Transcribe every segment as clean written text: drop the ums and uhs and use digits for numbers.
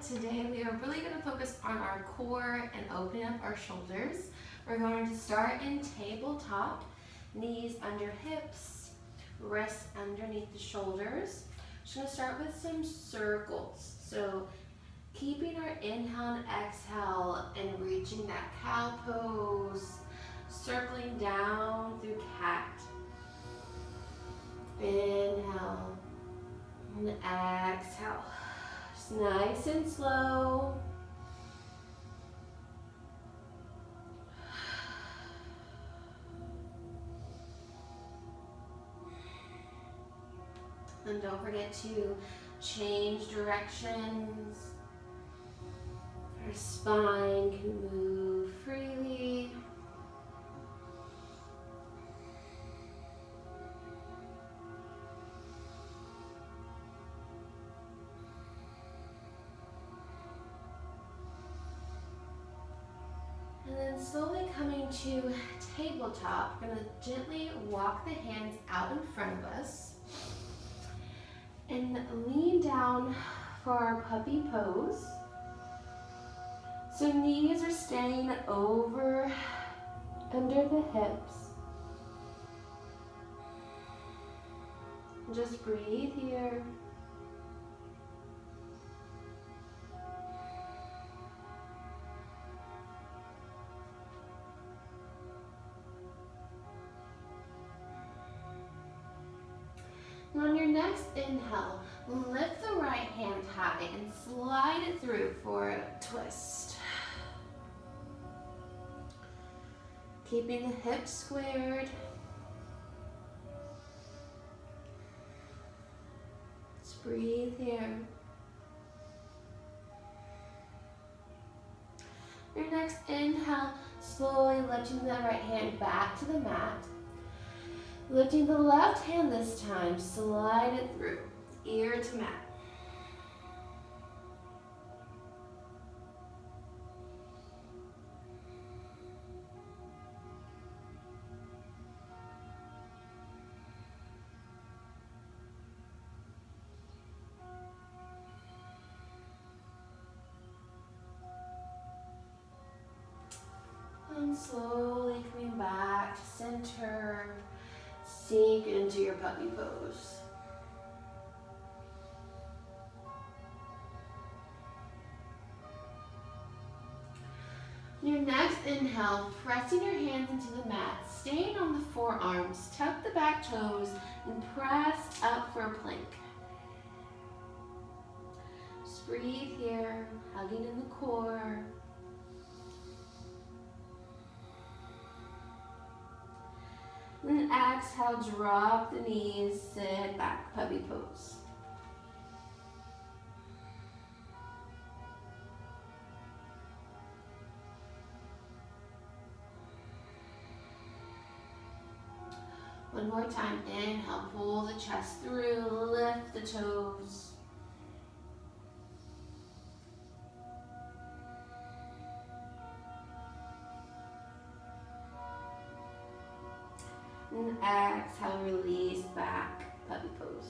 Today we are really going to focus on our core and open up our shoulders. We're going to start in tabletop, knees under hips, wrists underneath the shoulders. Just going to start with some circles. So keeping our inhale and exhale and reaching that cow pose, circling down through cat. Inhale and exhale. Just nice and slow. And don't forget to change directions. Our spine can move freely. And then slowly coming to tabletop, we're going to gently walk the hands out in front of us and lean down for our puppy pose. So knees are staying over under the hips. Just breathe here. And on your next inhale, lift the right hand high and slide it through for a twist. Keeping the hips squared. Just breathe here. Your next inhale, slowly lifting the right hand back to the mat. Lifting the left hand this time, slide it through, ear to mat. And slowly coming back to center. Sink into your puppy pose. Your next inhale, pressing your hands into the mat, staying on the forearms, tuck the back toes, and press up for a plank. Just breathe here, hugging in the core. Then exhale, drop the knees, sit back, puppy pose. One more time, inhale, pull the chest through, lift the toes. And exhale, release back, puppy pose.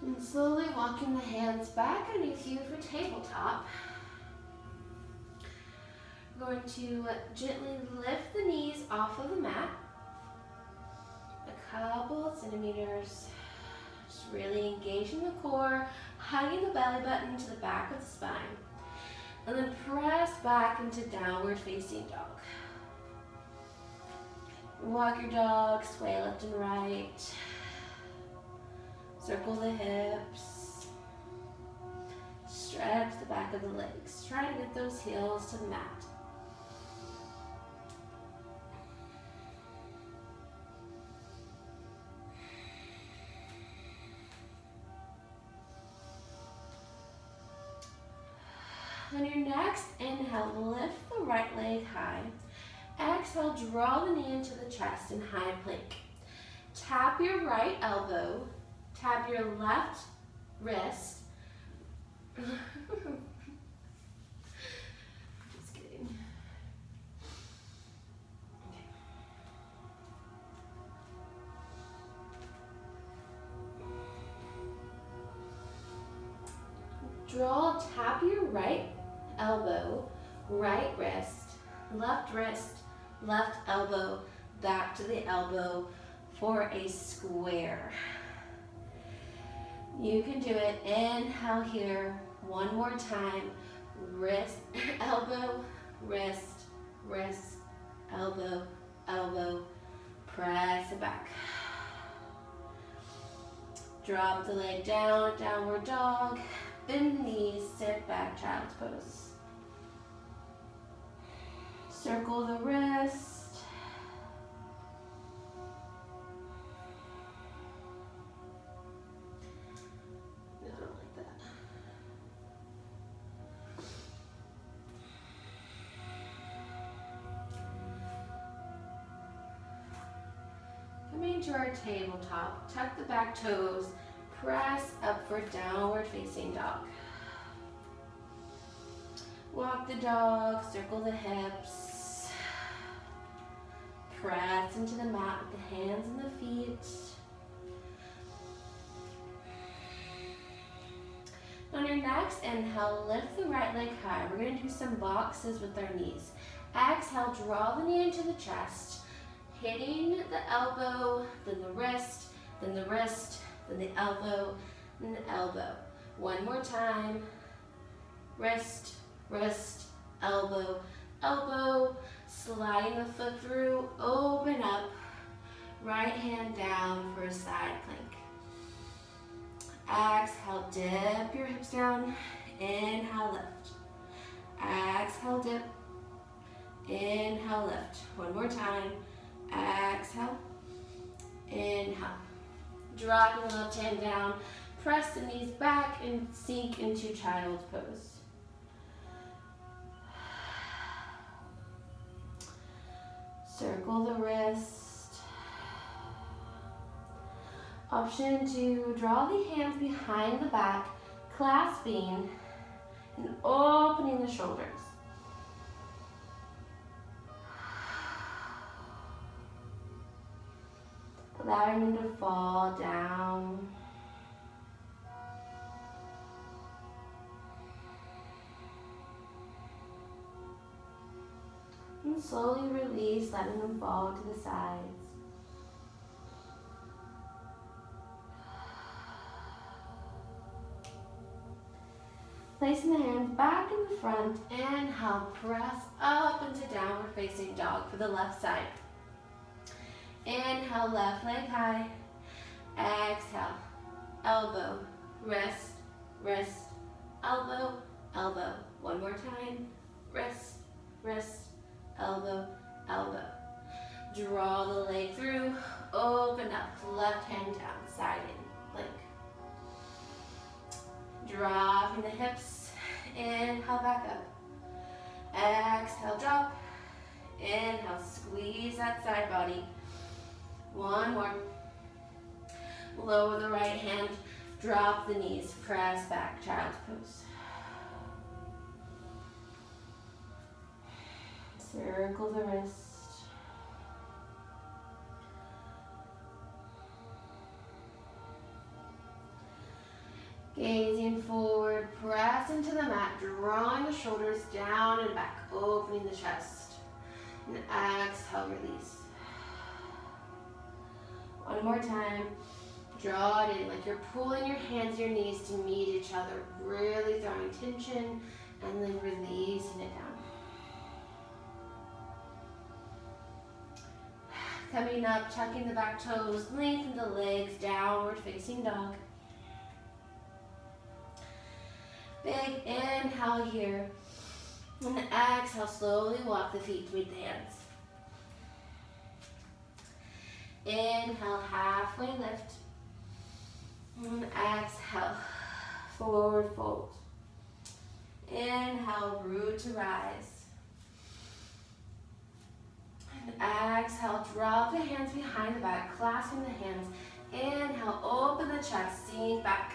And slowly walking the hands back underneath you for tabletop. We're going to gently lift the knees off of the mat. A couple centimeters. Just really engaging the core, hugging the belly button to the back of the spine. And then press back into downward facing dog. Walk your dog, sway left and right. Circle the hips. Stretch the back of the legs. Try to get those heels to the mat. On your next inhale, lift the right leg high. Exhale, draw the knee into the chest in high plank. Tap your right elbow, tap your left wrist. Just kidding. draw, tap your right elbow, right wrist, left elbow, back to the elbow for a square. You can do it. Inhale here. One more time. Wrist, elbow, wrist, wrist, elbow, elbow. Press it back. Drop the leg down, downward dog. Bend the knees, sit back, child's pose. Circle the wrist. No, I don't like that. Coming to our tabletop, tuck the back toes, press up for downward facing dog. Walk the dog, circle the hips. Press into the mat with the hands and the feet. On your next inhale, lift the right leg high. We're going to do some boxes with our knees. Exhale, draw the knee into the chest, hitting the elbow, then the wrist, then the wrist, then the elbow, and the elbow. One more time. Wrist, wrist, elbow, elbow. Sliding the foot through, open up. Right hand down for a side plank. Exhale, dip your hips down. Inhale, lift. Exhale, dip. Inhale, lift. One more time. Exhale. Inhale. Dropping the left hand down. Press the knees back and sink into child's pose. Circle the wrist. Option to draw the hands behind the back, clasping and opening the shoulders. Allowing them to fall down. And slowly release, letting them fall to the sides. Placing the hands back in the front. Inhale, press up into downward facing dog for the left side. Inhale, left leg high. Exhale, elbow, wrist, wrist, elbow, elbow. One more time. Wrist, wrist, elbow, elbow. Draw the leg through, open up, left hand down, side in, plank. Dropping the hips, inhale back up. Exhale, drop. Inhale, squeeze that side body. One more. Lower the right hand, drop the knees, press back, child's pose. Circle the wrist. Gazing forward, press into the mat, drawing the shoulders down and back, opening the chest. And exhale, release. One more time. Draw it in like you're pulling your hands, your knees to meet each other, really throwing tension, and then releasing it down. Coming up, tucking the back toes, lengthen the legs, downward facing dog. Big inhale here. And exhale, slowly walk the feet to meet the hands. Inhale, halfway lift. And exhale, forward fold. Inhale, root to rise. And exhale, drop the hands behind the back, clasping the hands. Inhale, open the chest, sink back.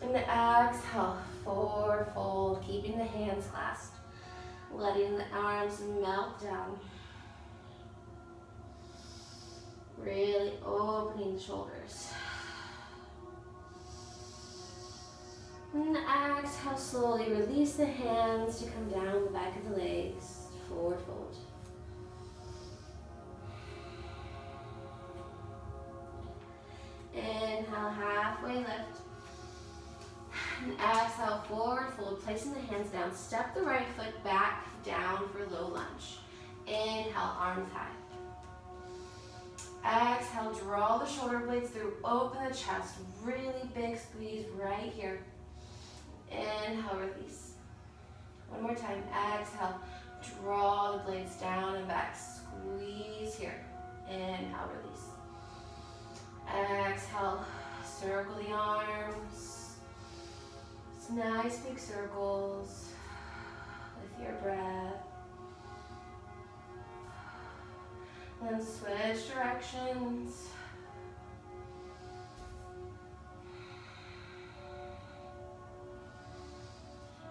And exhale, forward fold, keeping the hands clasped, letting the arms melt down. Really opening the shoulders. And exhale, slowly release the hands to come down the back of the legs, forward fold. Inhale, halfway lift. And exhale, forward fold, placing the hands down. Step the right foot back down for low lunge. Inhale, arms high. Exhale, draw the shoulder blades through, open the chest, really big squeeze right here. Inhale, release. One more time, exhale, draw the blades down and back, squeeze here. Inhale, release. Exhale, circle the arms. It's nice big circles with your breath. Then switch directions.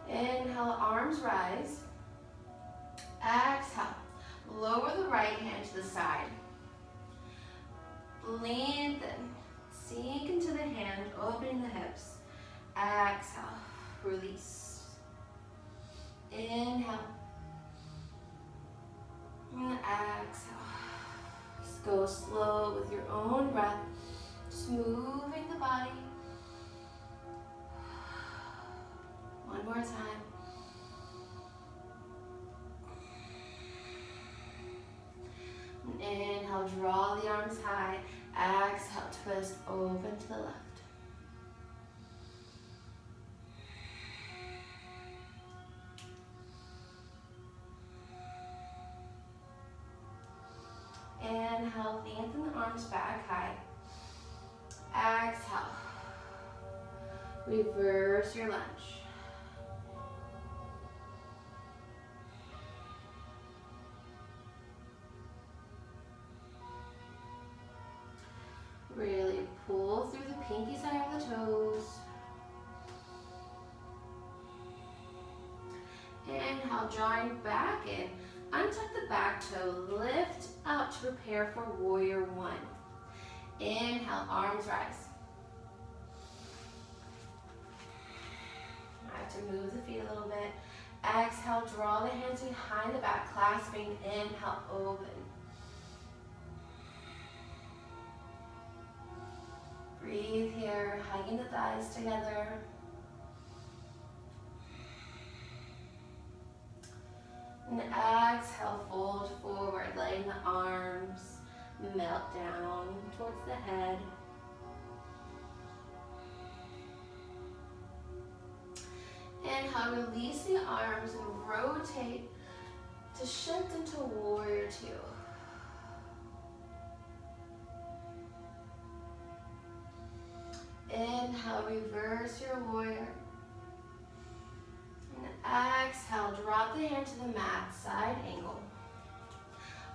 Inhale, arms rise. Exhale, lower the right hand to the side. Lengthen, sink into the hand, opening the hips. Exhale, release. Inhale. And exhale. Just go slow with your own breath, just moving the body. One more time. And inhale, draw the arms high. Exhale, twist, open to the left. Inhale, lengthen the arms back high. Exhale. Reverse your lunge. Really pull through the pinky side of the toes. Inhale, drawing back in. Untuck the back toe, lift up to prepare for warrior one. Inhale, arms rise. I have to move the feet a little bit. Exhale, draw the hands behind the back, clasping. Inhale, open. Breathe here, hugging the thighs together. And exhale, fold forward, letting the arms melt down towards the head. Inhale, release the arms and rotate to shift into warrior two. Inhale, reverse your warrior. And exhale, drop the hand to the mat, side angle.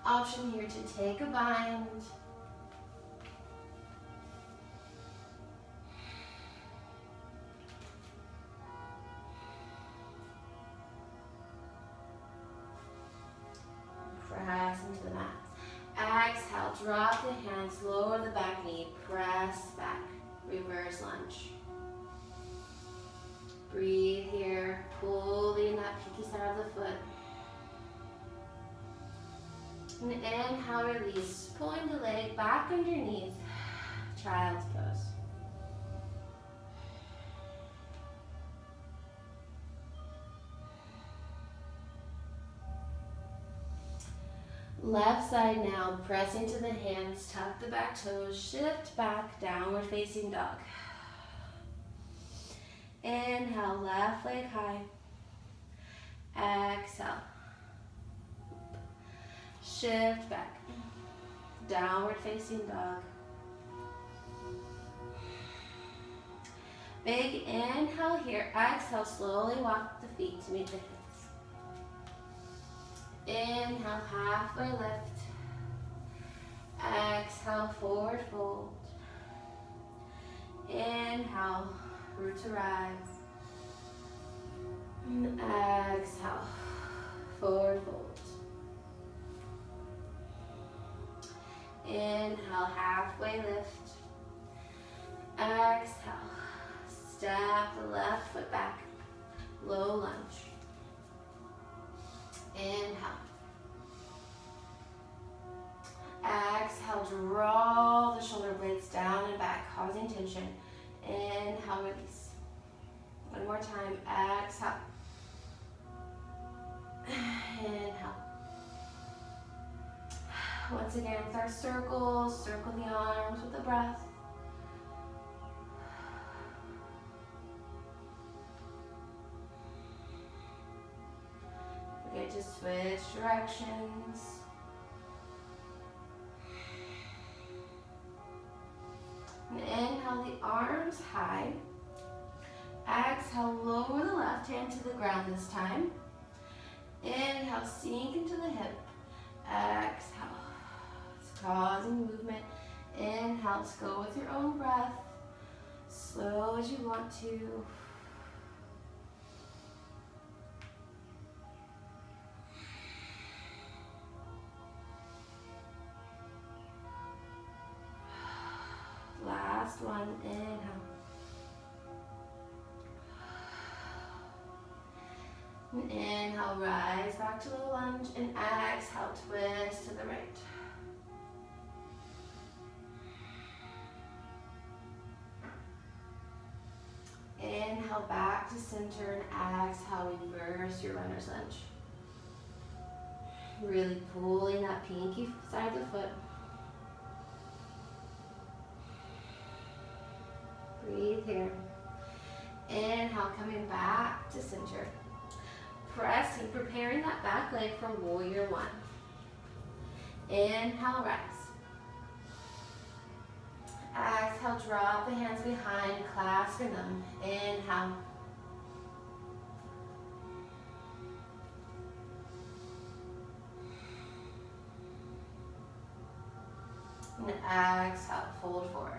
Option here to take a bind. Press into the mat. Exhale, drop the hands, lower the back knee, press back. Reverse lunge. Breathe here, pulling that pinky side of the foot. And inhale, release, pulling the leg back underneath, child's pose. Left side now, pressing to the hands, tuck the back toes, shift back, downward facing dog. Inhale, left leg high. Exhale. Shift back, downward facing dog. Big inhale here, exhale, slowly walk the feet to meet the hips. Inhale, halfway lift. Exhale, forward fold. Inhale, root to rise. And exhale, forward fold. Inhale, halfway lift. Exhale, Step the left foot back. Low lunge. Inhale. Exhale, draw the shoulder blades down and back, causing tension. Inhale, release. One more time, exhale. Inhale. Once again, with our circles, circle the arms with the breath. Forget to switch directions. And inhale the arms high. Exhale, lower the left hand to the ground this time. Inhale, sink into the hip. Exhale. It's causing movement. Inhale, let's go with your own breath. Slow as you want to. Last one, inhale. And inhale, rise back to low lunge, and exhale, twist to the right. Inhale, back to center, and exhale, reverse your runner's lunge. Really pulling that pinky side of the foot. Breathe here. Inhale, coming back to center. Pressing, preparing that back leg for warrior one. Inhale, rise. Exhale, drop the hands behind, clasping them. Inhale. And exhale, fold forward.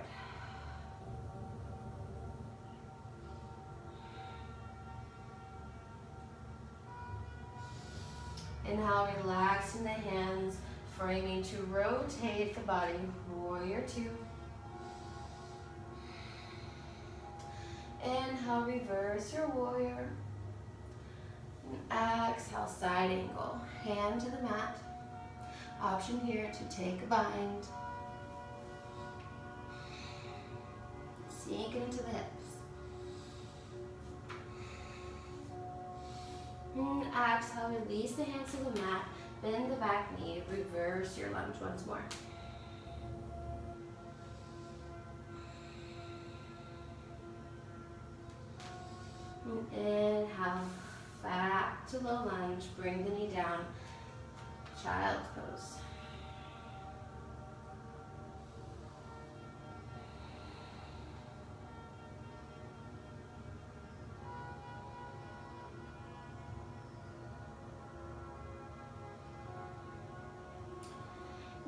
Inhale, relaxing the hands, framing to rotate the body. Warrior two. Inhale, reverse your warrior. And exhale, side angle. Hand to the mat. Option here to take a bind. Sink it into the hips. And exhale, release the hands to the mat. Bend the back knee. Reverse your lunge once more. And inhale, back to low lunge. Bring the knee down. Child's pose.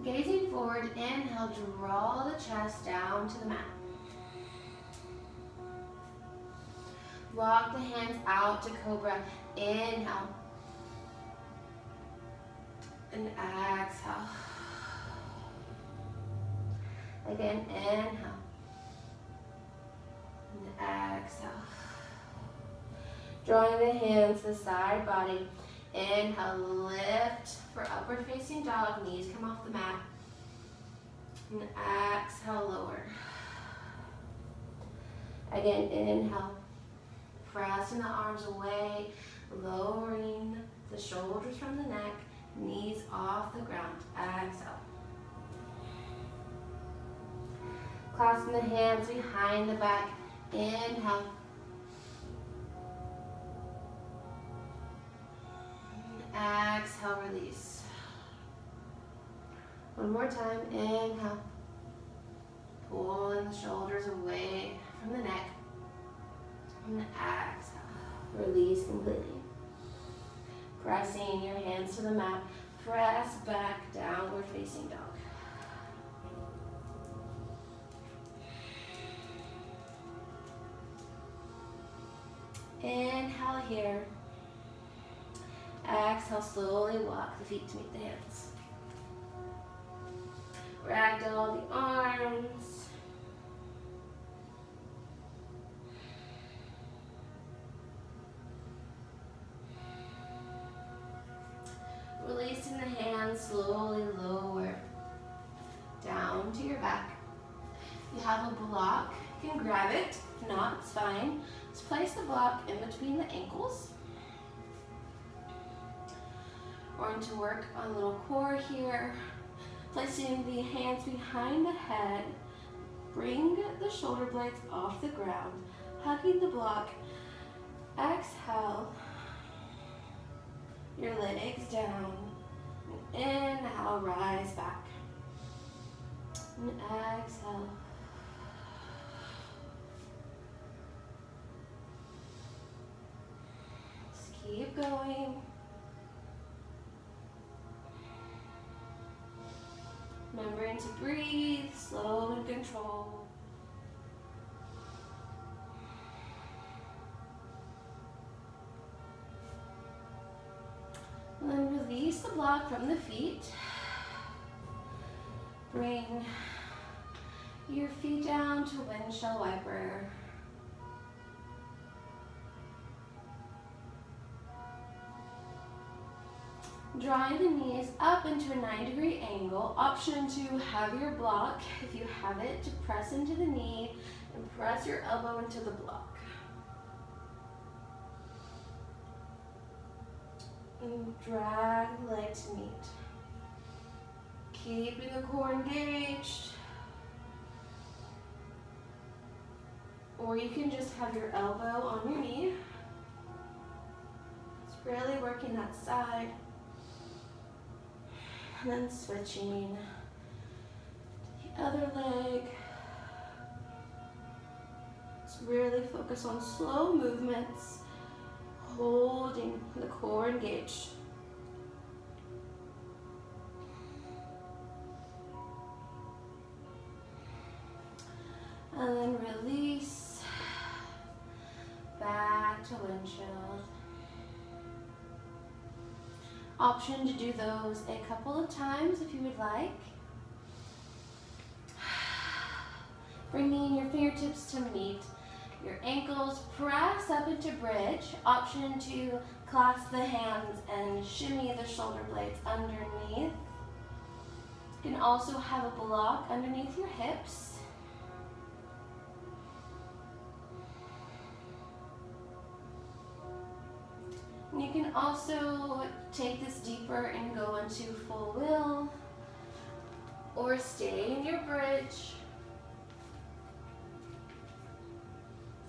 Gazing forward, inhale, draw the chest down to the mat. Walk the hands out to cobra. Inhale. And exhale. Again, inhale. And exhale. Drawing the hands to the side body. Inhale, lift for upward facing dog. Knees come off the mat. And exhale, lower. Again, inhale. Pressing the arms away, lowering the shoulders from the neck, knees off the ground. Exhale. Clasping the hands behind the back. Inhale. Exhale, release. One more time, inhale. Pulling the shoulders away from the neck. And exhale, release completely. Pressing your hands to the mat. Press back, downward facing dog. Inhale here. Exhale, slowly walk the feet to meet the hands. Ragdoll the arms. Releasing the hands, slowly lower down to your back. If you have a block, you can grab it. If not, it's fine. Just place the block in between the ankles. We're going to work on a little core here. Placing the hands behind the head. Bring the shoulder blades off the ground. Hugging the block. Exhale. Your legs down. And inhale, rise back. And exhale. Just keep going. Remembering to breathe, slow and control. And then release the block from the feet. Bring your feet down to windshield wiper. Drawing the knees up into a 90-degree angle. Option to have your block, if you have it, to press into the knee and press your elbow into the block. And drag the leg to meet. Keeping the core engaged. Or you can just have your elbow on your knee. It's really working that side. And then switching to the other leg. Let's really focus on slow movements, holding the core engaged. And then release back to windshield. Option to do those a couple of times if you would like. Bringing your fingertips to meet your ankles, press up into bridge. Option to clasp the hands and shimmy the shoulder blades underneath. You can also have a block underneath your hips. And you can also take this deeper and go into full wheel, or stay in your bridge.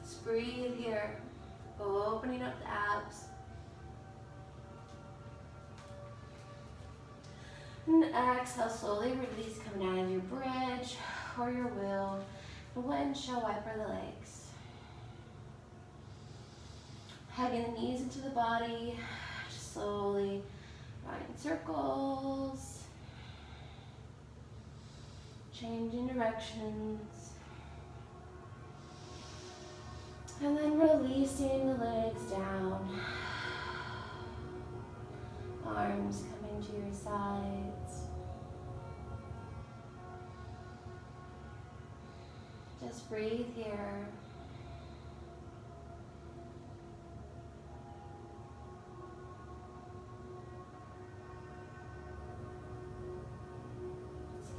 Just breathe here, opening up the abs. And exhale, slowly release, coming out of your bridge or your wheel. And windshield wiper the legs. Hugging the knees into the body, just slowly running circles, changing directions, and then releasing the legs down, arms coming to your sides. Just breathe here.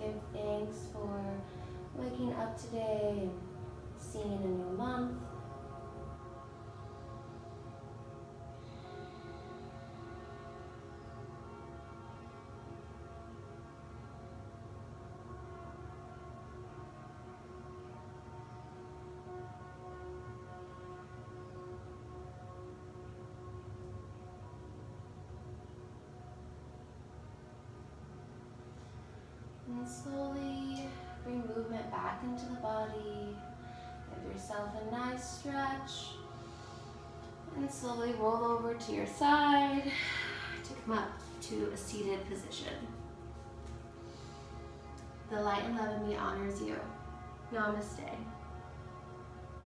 Give thanks for waking up today and seeing a new month. And slowly bring movement back into the body. Give yourself a nice stretch. And slowly roll over to your side to come up to a seated position. The light and love in me honors you. Namaste.